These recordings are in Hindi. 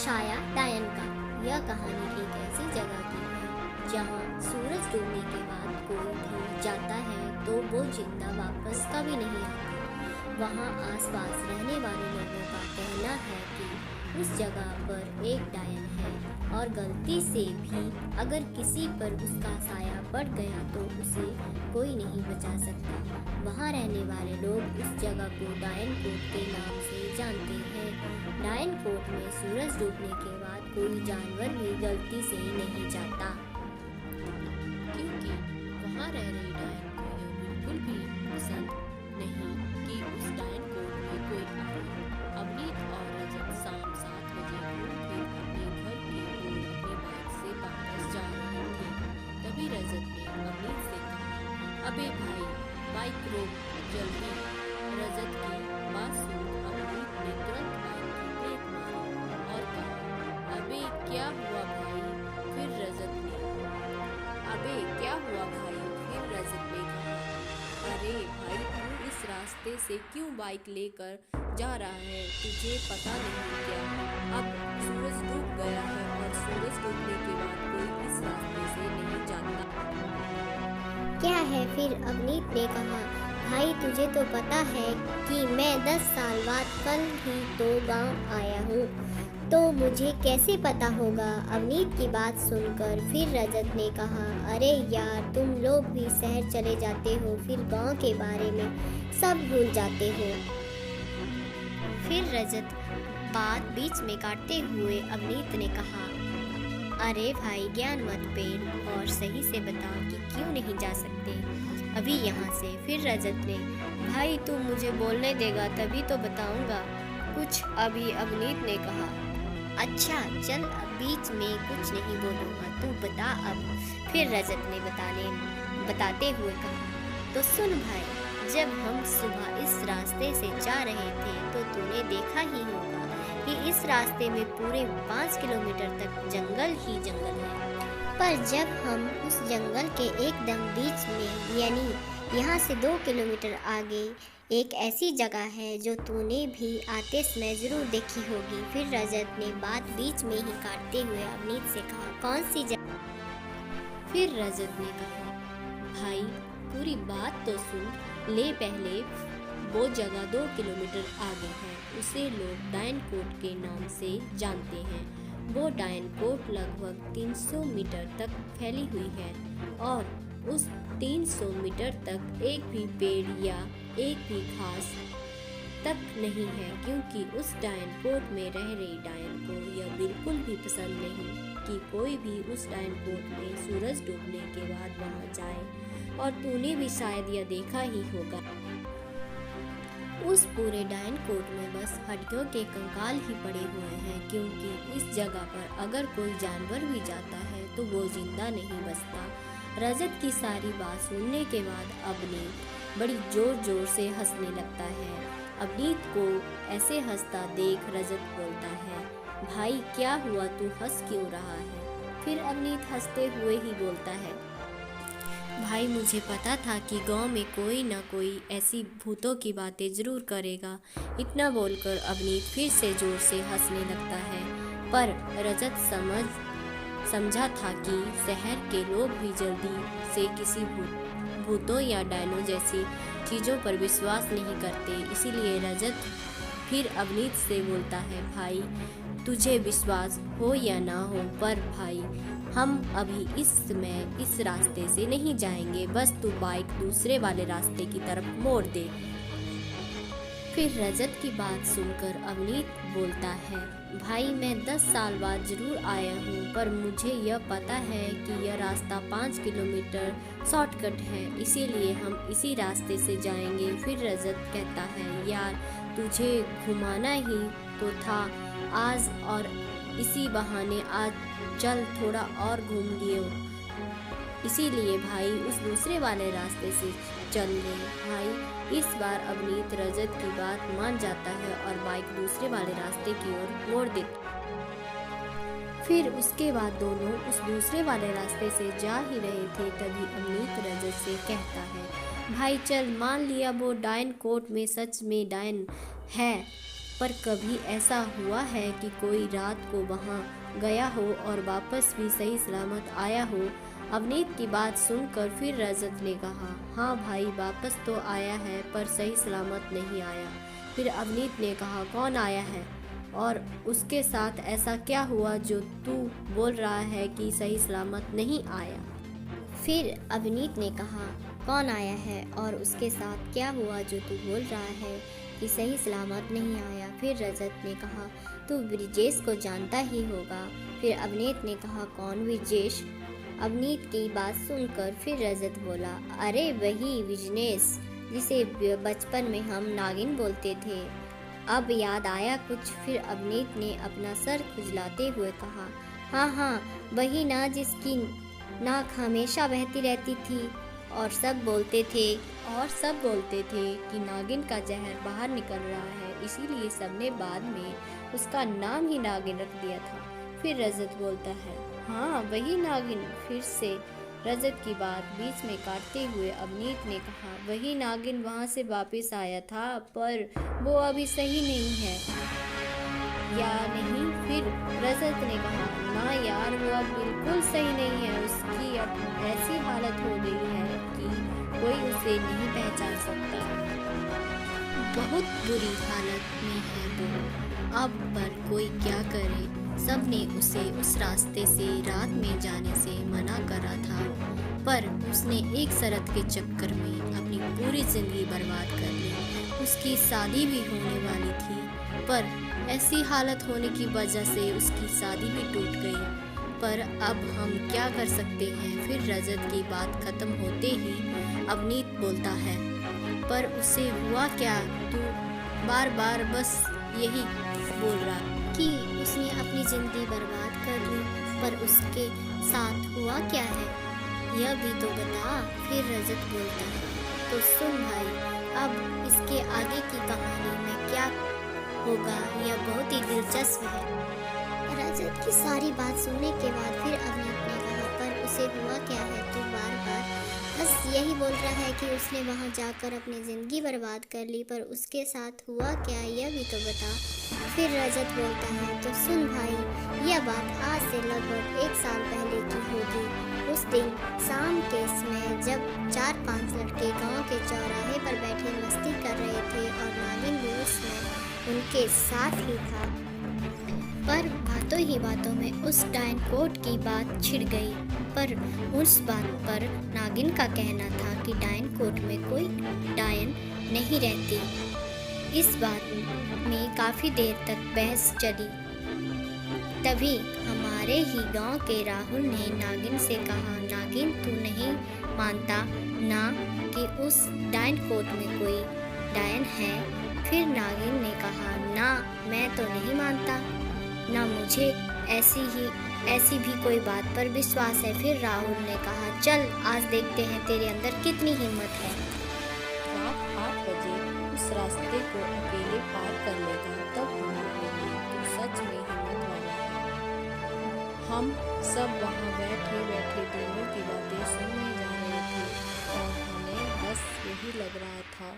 छाया डायन का। यह कहानी एक ऐसी जगह की है जहाँ सूरज डूबने के बाद कोई भी जाता है तो वो जिंदा वापस कभी नहीं आता। वहाँ आसपास रहने वाले लोगों का कहना है कि उस जगह पर एक डायन है और गलती से भी अगर किसी पर उसका साया पड़ गया तो उसे कोई नहीं बचा सकता। वहाँ रहने वाले लोग उस जगह को डायन कोट के नाम से जानते हैं। डायन कोट में सूरज डूबने के बाद कोई जानवर भी गलती से नहीं जाता, क्योंकि वहाँ रह रही डायन को यह बिल्कुल भी पसंद नहीं कि उस डायन कोट में कोई आए। अवनीत और रजत शाम 7 बजे घूम फिर अपने घर की ओर अपनी बाइक से वापस जा रहे थे। तभी रजत ने अवनीत से कहा, अबे भाई बाइक रोक जल्दी। रजत की बात सुन अवनीत ने तुरंत बाइक की ब्रेक मारी और कहा, अबे क्या हुआ भाई? फिर रजत ने कहा, अरे भाई तू इस रास्ते से क्यों बाइक लेकर जा रहा है? तुझे पता नहीं क्या अब सूरज डूब गया है और सूरज डूबने के बाद कोई इस रास्ते से नहीं जाता। क्या है फिर? अवनीत ने कहा, भाई तुझे तो पता है कि मैं 10 साल बाद कल ही तो गांव आया हूँ, तो मुझे कैसे पता होगा? अवनीत की बात सुनकर फिर रजत ने कहा, अरे यार तुम लोग भी शहर चले जाते हो, फिर गांव के बारे में सब भूल जाते हो। फिर रजत बात बीच में काटते हुए अवनीत ने कहा, अरे भाई ज्ञान मत पेड़ और सही से बता कि क्यों नहीं जा सकते अभी यहाँ से। फिर रजत ने, भाई तू मुझे बोलने देगा तभी तो बताऊंगा कुछ। अभी अवनीत ने कहा, अच्छा चल अब बीच में कुछ नहीं बोलूँगा, तू बता अब। फिर रजत ने बताते हुए कहा, तो सुन भाई, जब हम सुबह इस रास्ते से जा रहे थे तो तूने देखा ही होगा कि इस रास्ते में पूरे 5 किलोमीटर तक जंगल ही जंगल है। पर जब हम उस जंगल के एकदम बीच में यानी यहाँ से 2 किलोमीटर आगे एक ऐसी जगह है जो तूने भी आते समय जरूर देखी होगी। फिर रजत ने बात बीच में ही काटते हुए अवनीत से कहा, कौन सी जगह? फिर रजत ने कहा, भाई पूरी बात तो सुन ले पहले। वो जगह 2 किलोमीटर आगे है, उसे लोग डायन कोट के नाम से जानते हैं। वो डायन कोट लगभग 300 मीटर तक फैली हुई है और उस 300 मीटर तक एक भी पेड़ या एक भी घास तक नहीं है, क्योंकि उस डायन कोट में रह रही डायन को यह बिल्कुल भी पसंद नहीं कि कोई भी उस डायन कोट में सूरज डूबने के बाद वहां जाए। और तूने भी शायद यह देखा ही होगा, उस पूरे डायन कोट में बस हड्डियों के कंकाल ही पड़े हुए हैं, क्योंकि इस जगह पर अगर कोई जानवर भी जाता है तो वो जिंदा नहीं बचता। रजत की सारी बात सुनने के बाद अवनीत बड़ी जोर जोर से हंसने लगता है। अवनीत को ऐसे हंसता देख रजत बोलता है, भाई क्या हुआ, तू हंस क्यों रहा है? फिर अवनीत हंसते हुए ही बोलता है, भाई मुझे पता था कि गांव में कोई ना कोई ऐसी भूतों की बातें जरूर करेगा। इतना बोलकर अवनीत फिर से जोर से हंसने लगता है। पर रजत समझा था कि शहर के लोग भी जल्दी से किसी भूतों या डायनों जैसी चीज़ों पर विश्वास नहीं करते। इसीलिए रजत फिर अवनीत से बोलता है, भाई तुझे विश्वास हो या ना हो, पर भाई हम अभी इस समय इस रास्ते से नहीं जाएंगे, बस तू बाइक दूसरे वाले रास्ते की तरफ मोड़ दे। फिर रजत की बात सुनकर अवनीत बोलता है, भाई मैं 10 साल बाद जरूर आया हूँ, पर मुझे यह पता है कि यह रास्ता 5 किलोमीटर शॉर्टकट है, इसीलिए हम इसी रास्ते से जाएंगे। फिर रजत कहता है, यार तुझे घुमाना ही तो था आज, और इसी बहाने आज चल थोड़ा और घूम लियो। इसीलिए भाई उस दूसरे वाले रास्ते से चल ले। भाई इस बार अवनीत रजत की बात मान जाता है और बाइक दूसरे वाले रास्ते की ओर मोड़ देता। फिर उसके बाद दोनों उस दूसरे वाले रास्ते से जा ही रहे थे, तभी अवनीत रजत से कहता है, भाई चल मान लिया वो डायन कोट में सच में डायन है, पर कभी ऐसा हुआ है कि कोई रात को वहाँ गया हो और वापस भी सही सलामत आया हो? अवनीत की बात सुनकर फिर रजत ने कहा, हाँ भाई, वापस तो आया है पर सही सलामत नहीं आया। फिर अवनीत ने कहा, कौन आया है और उसके साथ ऐसा क्या हुआ जो तू बोल रहा है कि सही सलामत नहीं आया? फिर अवनीत ने कहा, कौन आया है और उसके साथ क्या हुआ जो तू बोल रहा है कि सही सलामत नहीं आया? फिर रजत ने कहा, तू ब्रिजेश को जानता ही होगा। फिर अवनीत ने कहा, कौन ब्रिजेश? अवनीत की बात सुनकर फिर रजत बोला, अरे वही विजनेश जिसे बचपन में हम नागिन बोलते थे। अब याद आया कुछ? फिर अवनीत ने अपना सर खुजलाते हुए कहा, हाँ हाँ, वही ना जिसकी नाक हमेशा बहती रहती थी और सब बोलते थे कि नागिन का जहर बाहर निकल रहा है, इसीलिए सबने बाद में उसका नाम ही नागिन रख दिया था। फिर रजत बोलता है, हाँ वही नागिन। फिर से रजत की बात बीच में काटते हुए अवनीत ने कहा, वही नागिन वहाँ से वापस आया था पर वो अभी सही नहीं है या नहीं? फिर रजत ने कहा, ना यार, वो अब बिल्कुल सही नहीं है। उसकी अब ऐसी हालत हो गई है कि कोई उसे नहीं पहचान सकता। बहुत बुरी हालत में है वो। अब पर कोई क्या करे? सबने उसे उस रास्ते से रात में जाने से मना करा था, पर उसने एक शर्त के चक्कर में अपनी पूरी जिंदगी बर्बाद कर ली। उसकी शादी भी होने वाली थी, पर ऐसी हालत होने की वजह से उसकी शादी भी टूट गई। पर अब हम क्या कर सकते हैं? फिर रजत की बात खत्म होते ही अवनीत बोलता है, पर उसे हुआ क्या? तू बार बार बस यही बोल रहा कि उसने अपनी जिंदगी बर्बाद कर ली, पर उसके साथ हुआ क्या है यह भी तो बता। फिर रजत बोलता है, तो सुन भाई, अब इसके आगे की कहानी में क्या होगा यह बहुत ही दिलचस्प है। रजत की सारी बात सुनने के बाद फिर अवनीत ने कहा, पर उसे हुआ क्या है? तू बार बार बस यही बोल रहा है कि उसने वहां जाकर अपनी ज़िंदगी बर्बाद कर ली, पर उसके साथ हुआ क्या यह भी तो बता। फिर रजत बोलता है, तो सुन भाई, यह बात आज से लगभग 1 साल पहले की होगी। उस दिन शाम के समय जब 4-5 लड़के गांव के चौराहे पर बैठे मस्ती कर रहे थे और नागिन भी उसमें उनके साथ ही था, पर बातों ही बातों में उस डायन कोट की बात छिड़ गई। पर उस बात पर नागिन का कहना था कि डायन कोट में कोई डायन नहीं रहती। इस बात में काफ़ी देर तक बहस चली। तभी हमारे ही गांव के राहुल ने नागिन से कहा, नागिन तू नहीं मानता ना कि उस डायन कोट में कोई डायन है? फिर नागिन ने कहा, ना मैं तो नहीं मानता, ना मुझे ऐसी भी कोई बात पर विश्वास है। फिर राहुल ने कहा, चल आज देखते हैं तेरे अंदर कितनी हिम्मत है। रात 8 बजे उस रास्ते को अकेले पार कर लेगा, तब हम बोलेंगे तू सच में हिम्मत वाला है। हम सब वहाँ बैठे बैठे दोनों की बातें सुनने जा रहे थे और हमें बस यही लग रहा था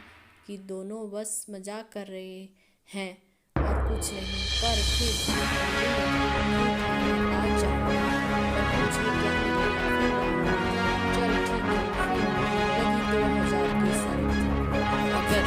कि दोनों बस मजाक कर रहे हैं और कुछ नहीं। पर फिर आ जाओ और मुझे क्या मिलेगा? चल ठीक है। फिर लगी 2000 की शर्त, अगर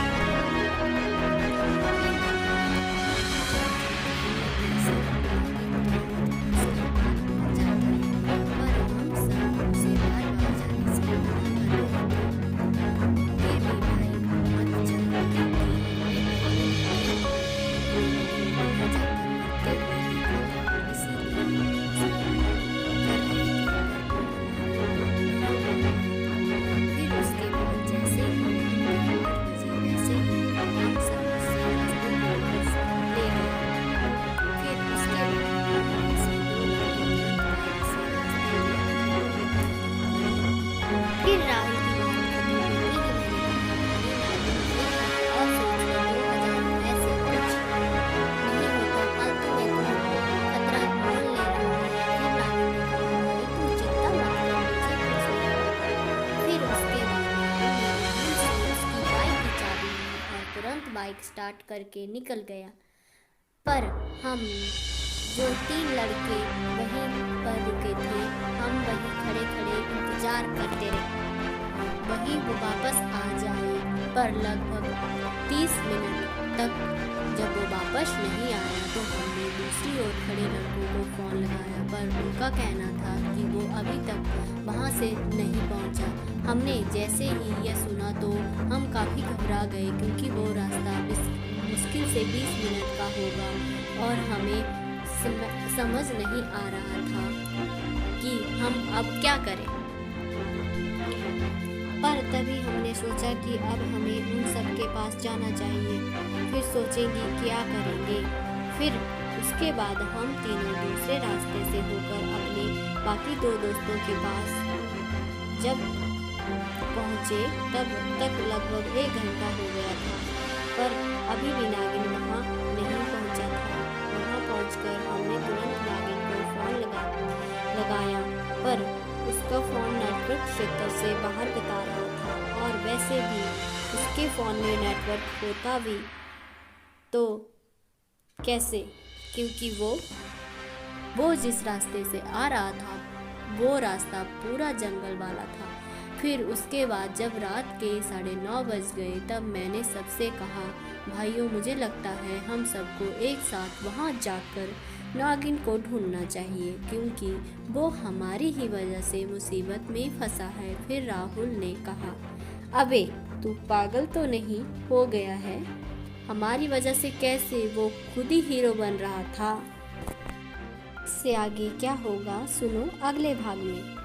बाइक स्टार्ट करके निकल गया। पर हम जो 3 लड़के वहीं पर रुके थे, हम वहीं खड़े खड़े इंतजार करते रहे वहीं वो वापस आ जाए। पर लगभग 30 मिनट तक जब वो वापस नहीं आया तो हमने दूसरी ओर खड़े लड़कों को फ़ोन लगाया, पर उनका कहना था कि वो अभी तक वहाँ से नहीं पहुँचा। हमने जैसे ही यह सुना तो हम काफ़ी घबरा गए, क्योंकि वो रास्ता मुश्किल से 20 मिनट का होगा और हमें समझ नहीं आ रहा था कि हम अब क्या करें। पर तभी हमने सोचा कि अब हमें उन सब के पास जाना चाहिए, फिर सोचेंगे क्या करेंगे। फिर उसके बाद हम तीनों दूसरे रास्ते से होकर अपने बाकी 2 दोस्तों के पास जब पहुँचे तब तक लगभग 1 घंटा हो गया था, पर अभी भी नागिन वहाँ नहीं पहुँचा था। वहाँ पहुँचकर हमने तुरंत नागिन को फ़ोन लगाया, पर उसका फ़ोन नेटवर्क क्षेत्र से बाहर बता रहा था, और वैसे भी उसके फ़ोन में नेटवर्क होता भी तो कैसे, क्योंकि वो जिस रास्ते से आ रहा था वो रास्ता पूरा जंगल वाला था। फिर उसके बाद जब रात के 9:30 बज गए तब मैंने सबसे कहा, भाइयों मुझे लगता है हम सबको एक साथ वहाँ जाकर नागिन को ढूंढना चाहिए, क्योंकि वो हमारी ही वजह से मुसीबत में फंसा है। फिर राहुल ने कहा, अबे तू पागल तो नहीं हो गया है? हमारी वजह से कैसे? वो खुद ही हीरो बन रहा था। इससे आगे क्या होगा सुनो अगले भाग में।